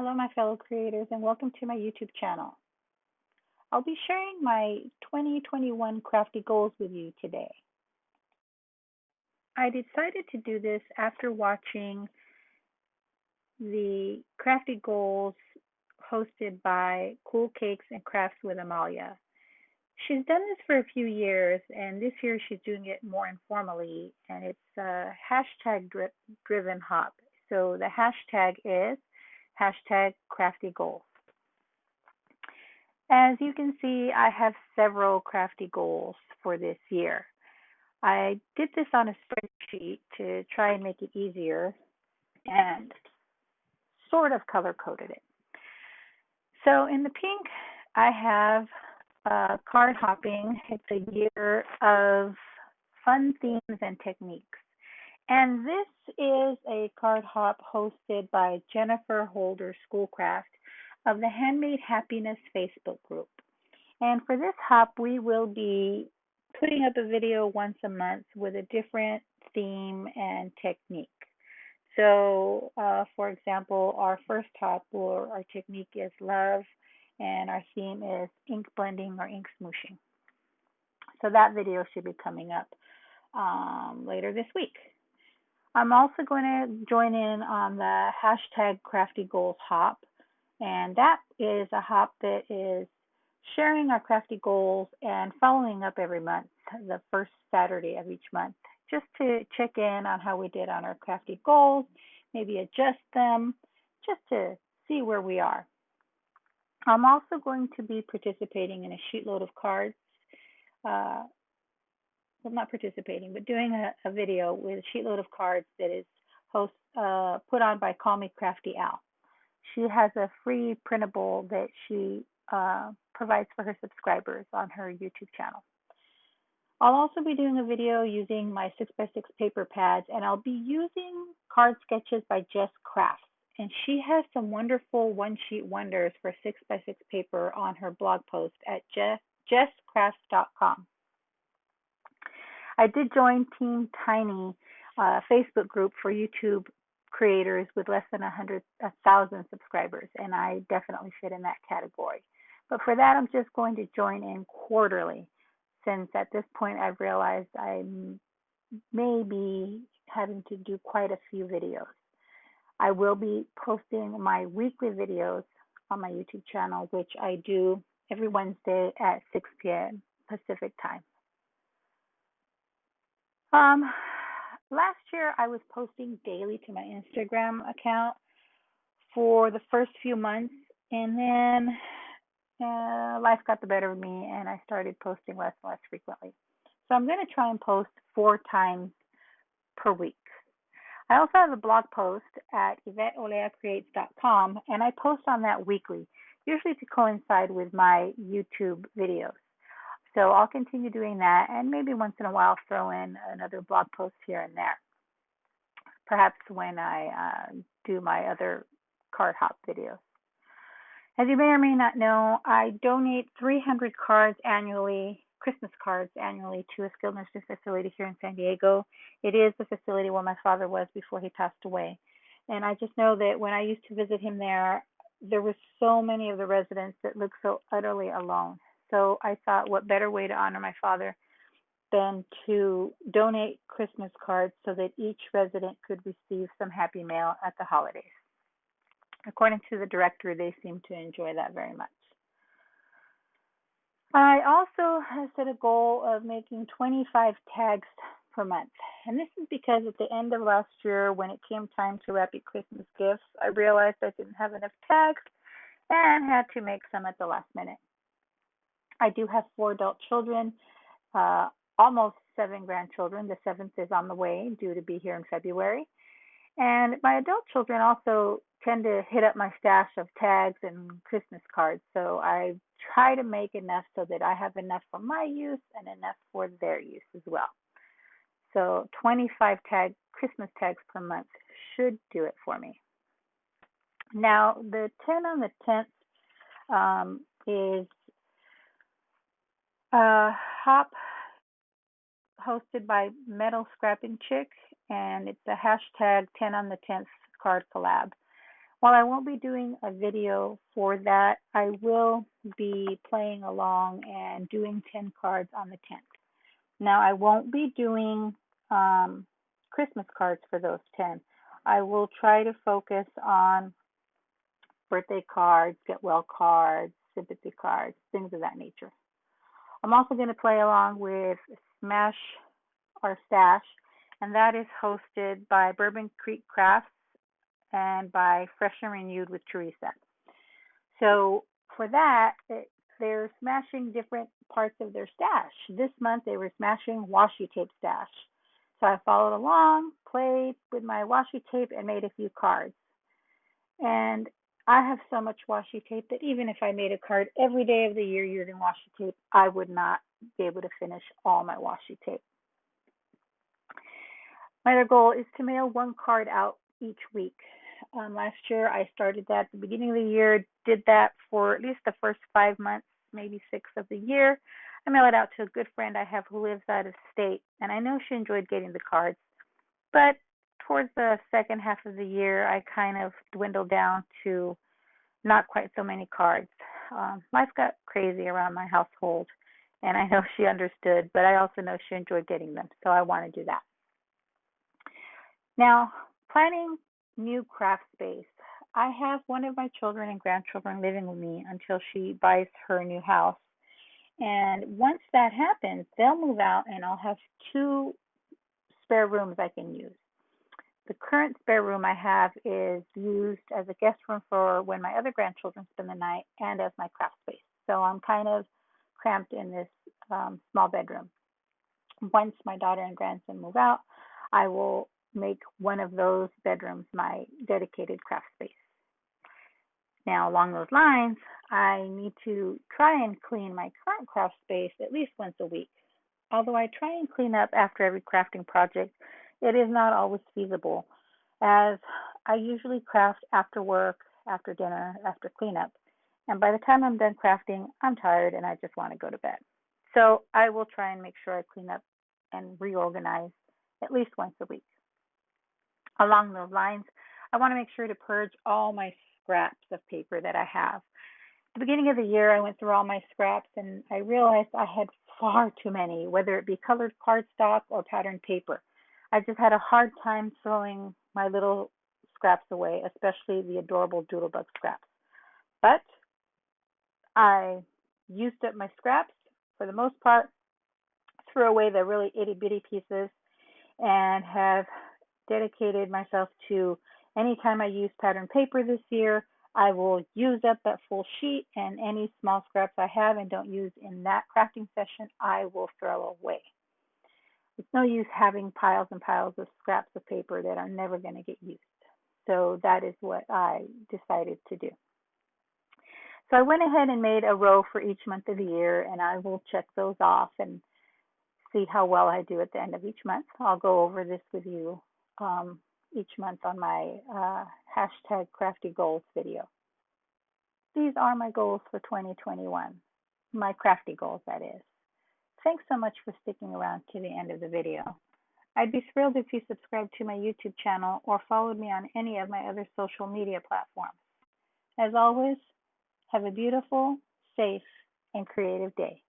Hello, my fellow creators, and welcome to my YouTube channel. I'll be sharing my 2021 crafty goals with you today. I decided to do this after watching the crafty goals hosted by Cool Cakes and Crafts with Amalia. She's done this for a few years, and this year she's doing it more informally, and it's a hashtag driven hop. So the hashtag is hashtag crafty goals. As you can see, I have several crafty goals for this year. I did this on a spreadsheet to try and make it easier and sort of color coded it. So in the pink, I have card hopping. It's a year of fun themes and techniques. And this is a card hop hosted by Jennifer Holder Schoolcraft of the Handmade Happiness Facebook group. And for this hop, we will be putting up a video once a month with a different theme and technique. So, for example, our first hop, or our technique is love, and our theme is ink blending or ink smooshing. So that video should be coming up later this week. I'm also going to join in on the hashtag crafty goals hop, and that is a hop that is sharing our crafty goals and following up every month, the first Saturday of each month, just to check in on how we did on our crafty goals, maybe adjust them, just to see where we are. I'm also going to be participating in a sheetload of cards. Well, not participating, but doing a video with a sheetload of cards that is put on by Call Me Crafty Al. She has a free printable that she provides for her subscribers on her YouTube channel. I'll also be doing a video using my 6x6 paper pads, and I'll be using card sketches by Jess Crafts. And she has some wonderful one-sheet wonders for 6x6 paper on her blog post at jesscrafts.com. I did join Team Tiny Facebook group for YouTube creators with less than 1,000 subscribers, and I definitely fit in that category. But for that, I'm just going to join in quarterly, since at this point I've realized I may be having to do quite a few videos. I will be posting my weekly videos on my YouTube channel, which I do every Wednesday at 6 p.m. Pacific time. Last year, I was posting daily to my Instagram account for the first few months, and then life got the better of me, and I started posting less and less frequently. So I'm going to try and post 4 times per week. I also have a blog post at YvetteOleaCreates.com, and I post on that weekly, usually to coincide with my YouTube videos. So I'll continue doing that, and maybe once in a while throw in another blog post here and there, perhaps when I do my other card hop videos. As you may or may not know, I donate 300 cards annually, Christmas cards annually, to a skilled nursing facility here in San Diego. It is the facility where my father was before he passed away. And I just know that when I used to visit him there were so many of the residents that looked so utterly alone. So I thought, what better way to honor my father than to donate Christmas cards so that each resident could receive some happy mail at the holidays. According to the director, they seem to enjoy that very much. I also have set a goal of making 25 tags per month. And this is because at the end of last year, when it came time to wrap Christmas gifts, I realized I didn't have enough tags and had to make some at the last minute. I do have 4 adult children, almost 7 grandchildren. The 7th is on the way, due to be here in February. And my adult children also tend to hit up my stash of tags and Christmas cards. So I try to make enough so that I have enough for my use and enough for their use as well. So 25 Christmas tags per month should do it for me. Now, the 10 on the 10th is hop hosted by Metal Scrapping Chick, and it's a hashtag 10 on the 10th card collab. While I won't be doing a video for that, I will be playing along and doing 10 cards on the 10th. Now, I won't be doing Christmas cards for those 10. I will try to focus on birthday cards, get well cards, sympathy cards, things of that nature. I'm also going to play along with Smash or Stash, and that is hosted by Bourbon Creek Crafts and by Fresh and Renewed with Teresa. So for that, they're smashing different parts of their stash. This month they were smashing washi tape stash. So I followed along, played with my washi tape, and made a few cards. And I have so much washi tape that even if I made a card every day of the year using washi tape, I would not be able to finish all my washi tape. My other goal is to mail one card out each week. Last year I started that at the beginning of the year, did that for at least the first 5 months, maybe 6 of the year. I mail it out to a good friend I have who lives out of state, and I know she enjoyed getting the cards. But towards the second half of the year, I kind of dwindled down to not quite so many cards. Life got crazy around my household, and I know she understood, but I also know she enjoyed getting them, so I want to do that. Now, planning new craft space. I have one of my children and grandchildren living with me until she buys her new house. And once that happens, they'll move out and I'll have 2 spare rooms I can use. The current spare room I have is used as a guest room for when my other grandchildren spend the night and as my craft space. So I'm kind of cramped in this small bedroom. Once my daughter and grandson move out, I will make one of those bedrooms my dedicated craft space. Now, along those lines, I need to try and clean my current craft space at least once a week. Although I try and clean up after every crafting project, it is not always feasible, as I usually craft after work, after dinner, after cleanup. And by the time I'm done crafting, I'm tired and I just want to go to bed. So I will try and make sure I clean up and reorganize at least once a week. Along those lines, I want to make sure to purge all my scraps of paper that I have. At the beginning of the year, I went through all my scraps and I realized I had far too many, whether it be colored cardstock or patterned paper. I just had a hard time throwing my little scraps away, especially the adorable doodlebug scraps. But I used up my scraps for the most part, threw away the really itty bitty pieces, and have dedicated myself to anytime I use patterned paper this year, I will use up that full sheet, and any small scraps I have and don't use in that crafting session, I will throw away. It's no use having piles and piles of scraps of paper that are never going to get used. So that is what I decided to do. So I went ahead and made a row for each month of the year, and I will check those off and see how well I do at the end of each month. I'll go over this with you each month on my hashtag craftygoals video. These are my goals for 2021, my crafty goals, that is. Thanks so much for sticking around to the end of the video. I'd be thrilled if you subscribed to my YouTube channel or followed me on any of my other social media platforms. As always, have a beautiful, safe, and creative day.